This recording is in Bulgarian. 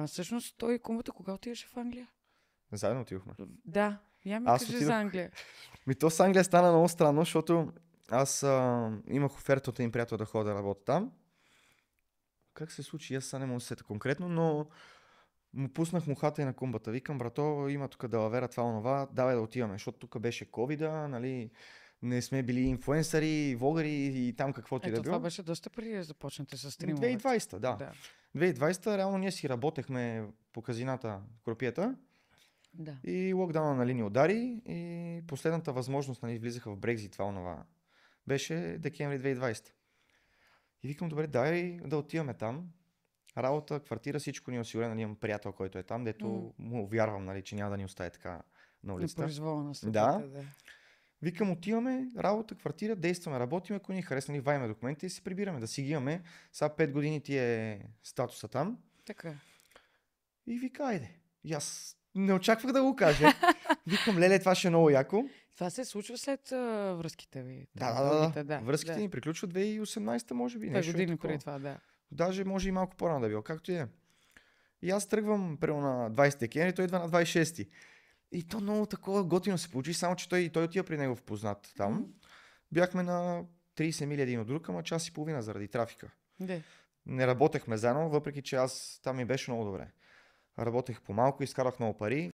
Всъщност той и кумата кога отиваше в Англия? Заедно отидохме. Да, я ми Аз кажи отидох- за Англия. То с Англия стана много странно, защото аз имах оферта от един приятел да ходя да работя там. Как се случи? Аз сега не мога да се сета конкретно, но му пуснах мухата и на кумбата. Викам, брато, има тук далавера, това, онова, давай да отиваме, защото тук беше ковида, нали, не сме били инфлуенсъри, влогъри и там каквото и да Ето това било. беше доста преди да започнете с стримовете. 2020, да. Да. 2020 реално ние си работехме по казината, кропията Да. и локдауна, нали, ни удари и последната възможност, нали, влизаха в Брекзит, това, онова, беше декември 2020. И викам, добре, дай да отиваме там. Работа, квартира, всичко ни е осигурено. Нали, имам приятел, който е там, дето му вярвам, нали, че няма да ни остави така на На улицата. произвола на съдбата, Да. да. Викам, отиваме, работа, квартира, действаме, работиме, ако ни харесва, ни вайме документи и се прибираме, да си ги имаме. Сега 5 години ти е статуса там. Така. И вика, айде. И аз не очаквах да го кажа. Викам, леле, това ще е много яко. Това се случва след връзките ви. Да. Да. Връзките ни приключват 2018 може би. 2 нещо години такова. преди това, да. Даже може и малко по-рано да било, както и е. И аз тръгвам примерно на 20 декември, той идва на 26. И то много такова готино се получи, само че той отива при него в познат там. Бяхме на 30 мили един от друг, ама час и половина заради трафика. Да. Не работехме заедно, въпреки че аз там ми беше много добре. Работех по малко, изкарах много пари.